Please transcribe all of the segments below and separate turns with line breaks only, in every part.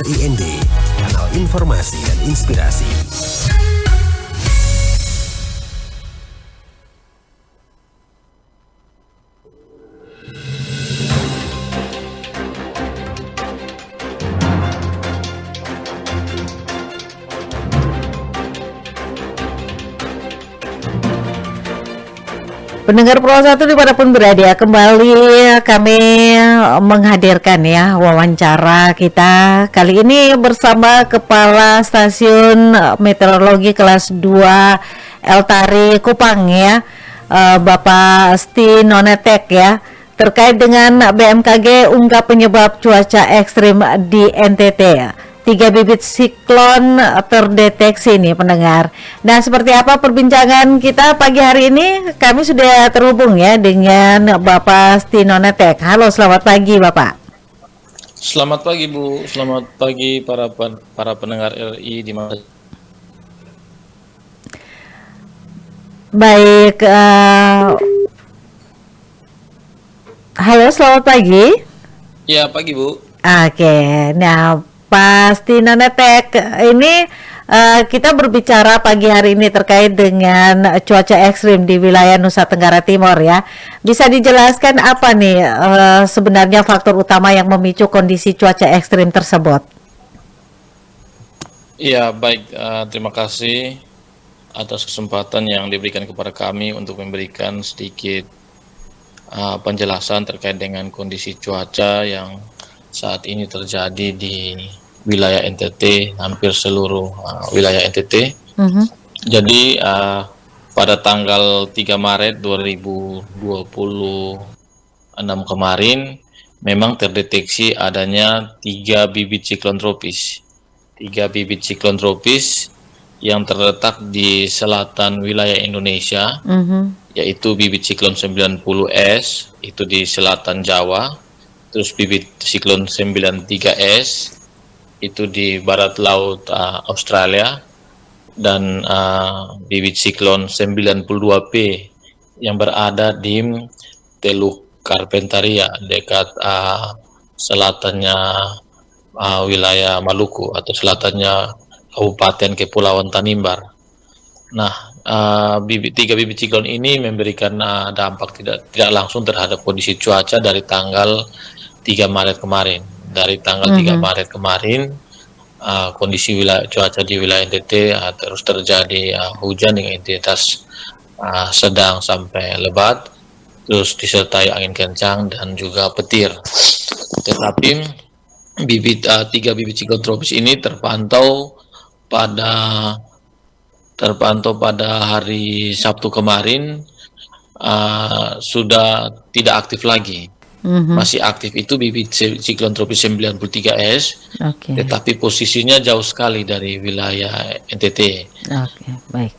IND, kanal informasi dan inspirasi.
Pendengar Pro 1 dimanapun berada, kembali kami menghadirkan ya wawancara kita kali ini bersama Kepala Stasiun Meteorologi Kelas 2 Eltari Kupang ya, Bapak Sti Nonetek ya, terkait dengan BMKG ungkap penyebab cuaca ekstrim di NTT ya. 3 bibit siklon terdeteksi nih pendengar. Nah, seperti apa perbincangan kita pagi hari ini? Kami sudah terhubung ya dengan Bapak Sti Nonetek. Halo, selamat pagi Bapak.
Selamat pagi Bu, selamat pagi para pendengar RI di mana.
Baik, halo selamat pagi.
Ya pagi Bu.
Oke, nah Pasti Nonetek, ini kita berbicara pagi hari ini terkait dengan cuaca ekstrim di wilayah Nusa Tenggara Timur ya. Bisa dijelaskan apa nih sebenarnya faktor utama yang memicu kondisi cuaca ekstrim tersebut?
Iya baik, terima kasih atas kesempatan yang diberikan kepada kami untuk memberikan sedikit penjelasan terkait dengan kondisi cuaca yang saat ini terjadi di wilayah NTT, hampir seluruh wilayah NTT. Jadi pada tanggal 3 Maret 2026 kemarin memang terdeteksi adanya 3 bibit siklon tropis. 3 bibit siklon tropis yang terletak di selatan wilayah Indonesia, yaitu bibit siklon 90S itu di selatan Jawa. Terus bibit siklon 93S itu di barat laut Australia, dan bibit siklon 92P yang berada di Teluk Carpentaria dekat selatannya wilayah Maluku atau selatannya Kabupaten Kepulauan Tanimbar. Nah, 3 bibit siklon ini memberikan dampak tidak langsung terhadap kondisi cuaca dari tanggal 3 Maret kemarin. Dari tanggal 3 Maret kemarin, kondisi cuaca di wilayah NTT terus terjadi hujan dengan intensitas sedang sampai lebat, terus disertai angin kencang dan juga petir. Tetapi 3 bibit siklon tropis ini terpantau pada hari Sabtu kemarin sudah tidak aktif lagi. Masih aktif itu bibit siklon tropis 93S, tetapi posisinya jauh sekali dari wilayah NTT.
Oke, baik.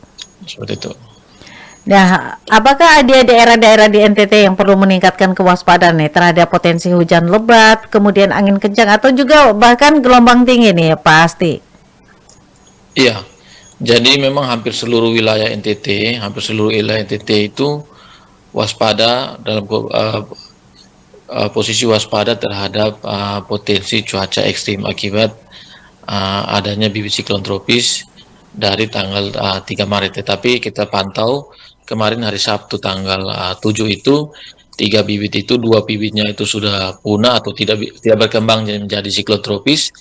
Seperti itu.
Nah, apakah ada daerah-daerah di NTT yang perlu meningkatkan kewaspadaan nih terhadap potensi hujan lebat, kemudian angin kencang, atau juga bahkan gelombang tinggi nih Pak Asti?
Iya, jadi memang hampir seluruh wilayah NTT itu waspada dalam posisi waspada terhadap potensi cuaca ekstrim akibat adanya bibit siklon tropis dari tanggal 3 Maret. Tetapi kita pantau kemarin hari Sabtu tanggal 7 itu 3 bibit itu 2 bibitnya itu sudah punah atau tidak berkembang menjadi siklon tropis,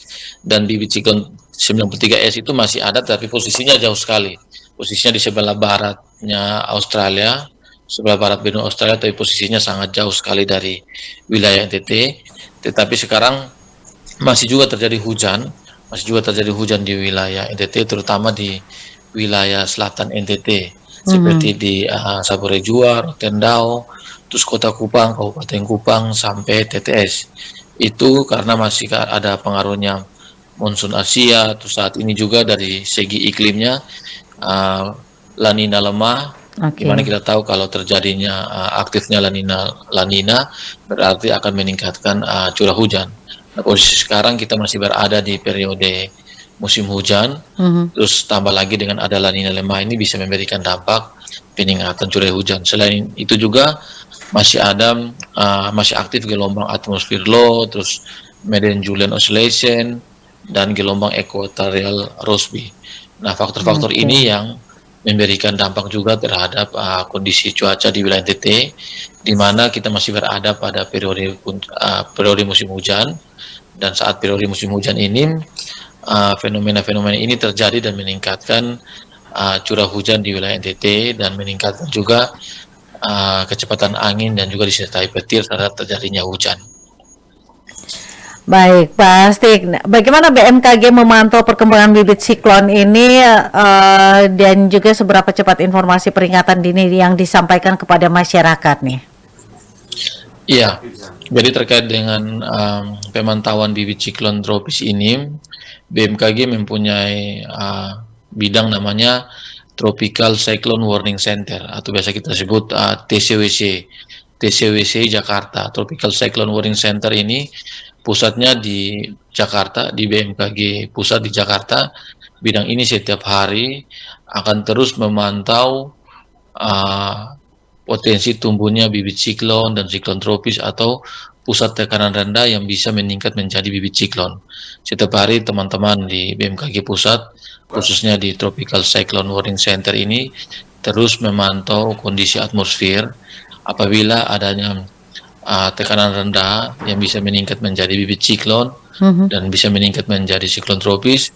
dan bibit siklon 93S itu masih ada tapi posisinya jauh sekali. Posisinya di sebelah baratnya Australia, sebelah barat benua Australia, tapi posisinya sangat jauh sekali dari wilayah NTT. Tetapi sekarang masih juga terjadi hujan di wilayah NTT, terutama di wilayah selatan NTT, seperti di Sapure Jua, Rotendao, terus Kota Kupang, Kabupaten Kupang sampai TTS. Itu karena masih ada pengaruhnya monsun Asia. Terus saat ini juga dari segi iklimnya La Nina lemah. Dimana kita tahu kalau terjadinya aktifnya La Nina berarti akan meningkatkan curah hujan. Nah, posisi sekarang kita masih berada di periode musim hujan, terus tambah lagi dengan ada La Nina lemah ini bisa memberikan dampak peningkatan curah hujan. Selain itu juga masih aktif gelombang atmosfer low, terus Median Julian Oscillation, dan gelombang ekuatorial Rossby. Nah, faktor-faktor
Oke.
ini yang memberikan dampak juga terhadap kondisi cuaca di wilayah NTT, di mana kita masih berada pada periode musim hujan, dan saat periode musim hujan ini fenomena-fenomena ini terjadi dan meningkatkan curah hujan di wilayah NTT dan meningkatkan juga kecepatan angin dan juga disertai petir terhadap terjadinya hujan.
Baik, Pak Astik. Nah, bagaimana BMKG memantau perkembangan bibit siklon ini dan juga seberapa cepat informasi peringatan dini yang disampaikan kepada masyarakat nih?
Iya, jadi terkait dengan pemantauan bibit siklon tropis ini, BMKG mempunyai bidang namanya Tropical Cyclone Warning Center atau biasa kita sebut TCWC Jakarta. Tropical Cyclone Warning Center ini pusatnya di Jakarta, di BMKG pusat di Jakarta. Bidang ini setiap hari akan terus memantau potensi tumbuhnya bibit siklon dan siklon tropis atau pusat tekanan rendah yang bisa meningkat menjadi bibit siklon. Setiap hari teman-teman di BMKG pusat, khususnya di Tropical Cyclone Warning Center ini, terus memantau kondisi atmosfer. Apabila adanya tekanan rendah yang bisa meningkat menjadi bibit siklon dan bisa meningkat menjadi siklon tropis,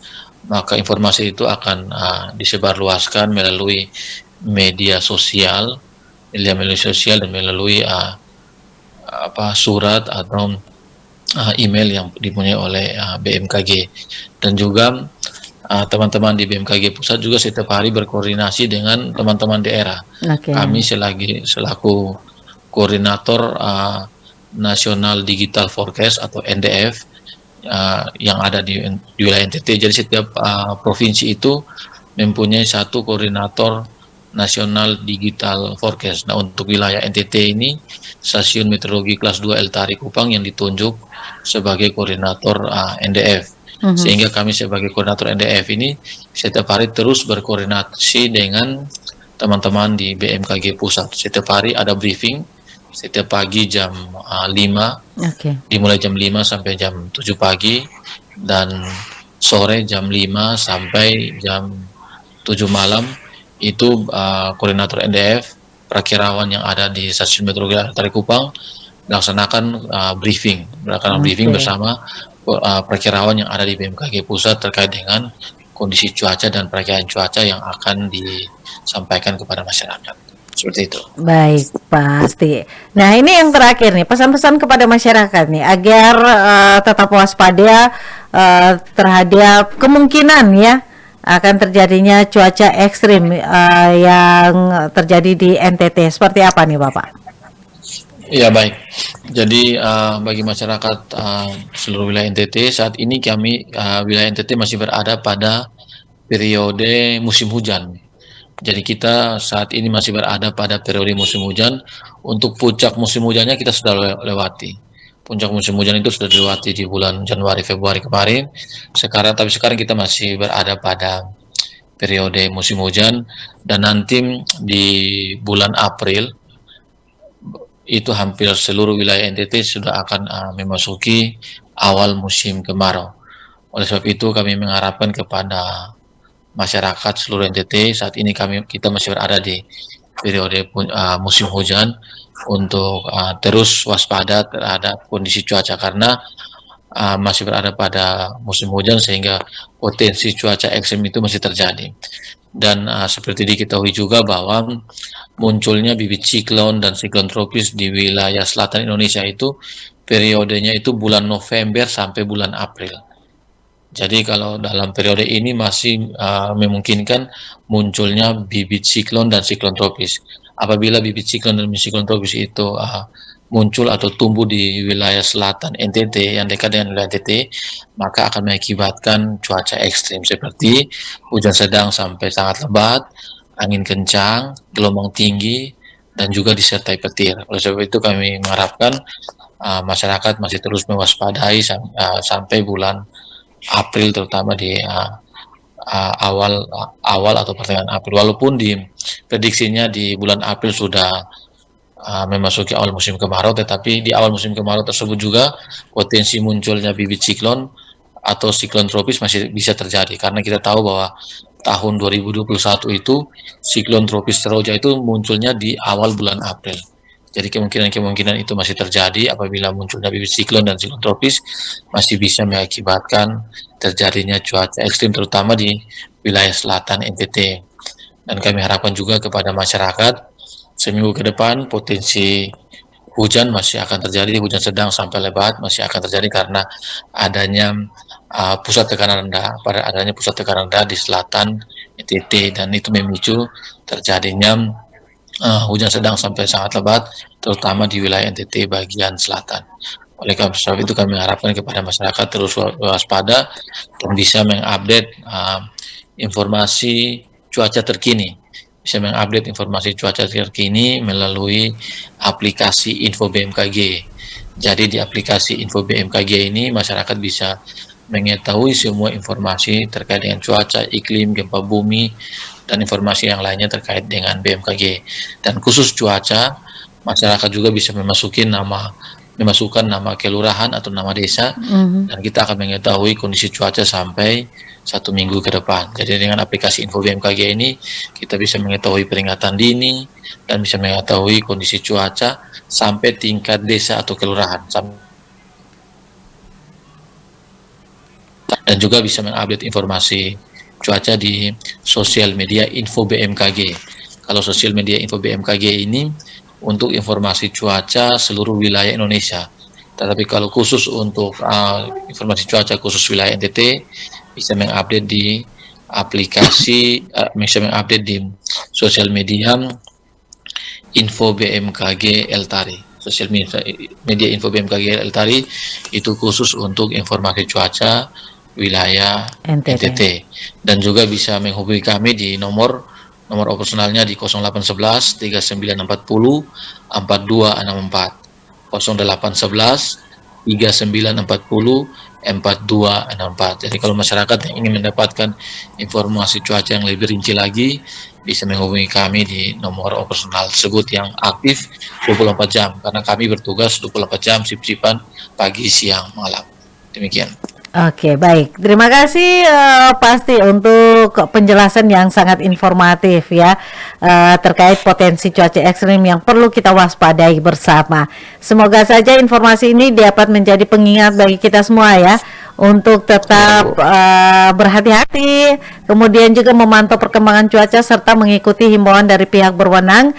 maka informasi itu akan disebarluaskan melalui media sosial dan melalui surat atau email yang dipunyai oleh BMKG. Dan juga teman-teman di BMKG pusat juga setiap hari berkoordinasi dengan teman-teman daerah.
Oke.
Kami selaku koordinator National Digital Forecast atau NDF yang ada di wilayah NTT. Jadi setiap provinsi itu mempunyai satu koordinator Nasional Digital Forecast. Nah, untuk wilayah NTT ini, Stasiun Meteorologi Kelas 2 El-Tari Kupang yang ditunjuk sebagai koordinator NDF. Sehingga kami sebagai koordinator NDF ini setiap hari terus berkoordinasi dengan teman-teman di BMKG pusat. Setiap hari ada briefing, setiap pagi jam 5, dimulai jam 5 sampai jam 7 pagi, dan sore jam 5 sampai jam 7 malam. Itu koordinator NDF, perakirawan yang ada di Stasiun Meteorologi El-Tari Kupang melaksanakan briefing bersama perakirawan yang ada di BMKG pusat terkait dengan kondisi cuaca dan perakiraan cuaca yang akan disampaikan kepada masyarakat. Seperti itu.
Baik, pasti. Nah, ini yang terakhir nih, pesan-pesan kepada masyarakat nih agar tetap waspada terhadap kemungkinan ya akan terjadinya cuaca ekstrim yang terjadi di NTT. Seperti apa nih, Bapak?
Ya, baik. Jadi bagi masyarakat seluruh wilayah NTT, saat ini kami wilayah NTT masih berada pada periode musim hujan. Jadi kita saat ini masih berada pada periode musim hujan. Untuk puncak musim hujannya kita sudah lewati. Puncak musim hujan itu sudah dilewati di bulan Januari Februari kemarin. Tapi sekarang kita masih berada pada periode musim hujan, dan nanti di bulan April itu hampir seluruh wilayah NTT sudah akan memasuki awal musim kemarau. Oleh sebab itu kami mengharapkan kepada masyarakat seluruh NTT, saat ini kita masih berada di periode musim hujan, untuk terus waspada terhadap kondisi cuaca karena masih berada pada musim hujan sehingga potensi cuaca ekstrem itu masih terjadi. Dan seperti diketahui juga bahwa munculnya bibit siklon dan siklon tropis di wilayah selatan Indonesia itu periodenya itu bulan November sampai bulan April. Jadi kalau dalam periode ini masih memungkinkan munculnya bibit siklon dan siklon tropis. Apabila bibit siklon dan siklon tropis itu muncul atau tumbuh di wilayah selatan NTT yang dekat dengan wilayah NTT, maka akan mengakibatkan cuaca ekstrim seperti hujan sedang sampai sangat lebat, angin kencang, gelombang tinggi, dan juga disertai petir. Oleh sebab itu kami mengharapkan masyarakat masih terus mewaspadai sampai bulan April, terutama di awal atau pertengahan April. Walaupun di prediksinya di bulan April sudah memasuki awal musim kemarau, tetapi di awal musim kemarau tersebut juga potensi munculnya bibit siklon atau siklon tropis masih bisa terjadi karena kita tahu bahwa tahun 2021 itu siklon tropis Seroja itu munculnya di awal bulan April. Jadi kemungkinan itu masih terjadi apabila munculnya bibit siklon dan siklon tropis masih bisa mengakibatkan terjadinya cuaca ekstrim terutama di wilayah selatan NTT. Dan kami harapkan juga kepada masyarakat seminggu ke depan potensi hujan masih akan terjadi, hujan sedang sampai lebat masih akan terjadi karena adanya pusat tekanan rendah, pada adanya pusat tekanan rendah di selatan NTT, dan itu memicu terjadinya hujan sedang sampai sangat lebat terutama di wilayah NTT bagian selatan. Oleh karena itu kami harapkan kepada masyarakat terus waspada dan bisa mengupdate informasi cuaca terkini. Bisa mengupdate informasi cuaca terkini melalui aplikasi Info BMKG. Jadi di aplikasi Info BMKG ini masyarakat bisa mengetahui semua informasi terkait dengan cuaca, iklim, gempa bumi, dan informasi yang lainnya terkait dengan BMKG. Dan khusus cuaca, masyarakat juga bisa memasukkan nama kelurahan atau nama desa, dan kita akan mengetahui kondisi cuaca sampai 1 minggu ke depan. Jadi dengan aplikasi Info BMKG ini kita bisa mengetahui peringatan dini dan bisa mengetahui kondisi cuaca sampai tingkat desa atau kelurahan, dan juga bisa mengupdate informasi cuaca di sosial media Info BMKG. Kalau sosial media Info BMKG ini untuk informasi cuaca seluruh wilayah Indonesia. Tetapi kalau khusus untuk informasi cuaca khusus wilayah NTT bisa mengupdate di aplikasi, bisa mengupdate di sosial media Info BMKG Eltari. Sosial media Info BMKG Eltari itu khusus untuk informasi cuaca wilayah NTT. Dan juga bisa menghubungi kami di nomor operasionalnya di 0811 3940 4264 0811 3940 4264. Jadi kalau masyarakat yang ingin mendapatkan informasi cuaca yang lebih rinci lagi bisa menghubungi kami di nomor operasional tersebut yang aktif 24 jam karena kami bertugas 24 jam sip-sipan pagi, siang, malam. Demikian.
Oke, baik. Terima kasih pasti untuk penjelasan yang sangat informatif ya terkait potensi cuaca ekstrim yang perlu kita waspadai bersama. Semoga saja informasi ini dapat menjadi pengingat bagi kita semua ya untuk tetap berhati-hati, kemudian juga memantau perkembangan cuaca serta mengikuti himbauan dari pihak berwenang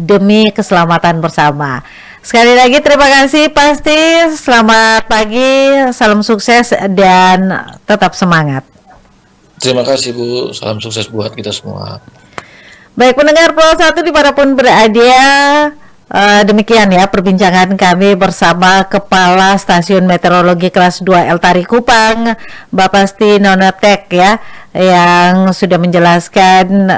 demi keselamatan bersama. Sekali lagi terima kasih pasti, selamat pagi, salam sukses dan tetap semangat.
Terima kasih Bu, salam sukses buat kita semua.
Baik pendengar Pro 1 dimanapun berada, demikian ya perbincangan kami bersama Kepala Stasiun Meteorologi Kelas 2 Eltari Kupang, Bapak Sti Nonotek ya, yang sudah menjelaskan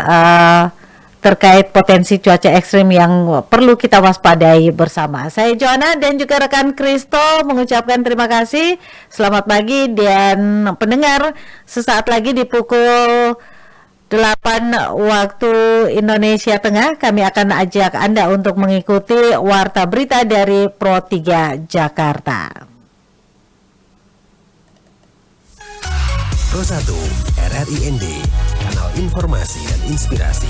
terkait potensi cuaca ekstrim yang perlu kita waspadai bersama. Saya Joanna dan juga rekan Kristo mengucapkan terima kasih. Selamat pagi dan pendengar, sesaat lagi di pukul 8 waktu Indonesia Tengah kami akan ajak Anda untuk mengikuti warta berita dari Pro 3 Jakarta.
Pro 1 RRI ND, kanal informasi dan inspirasi.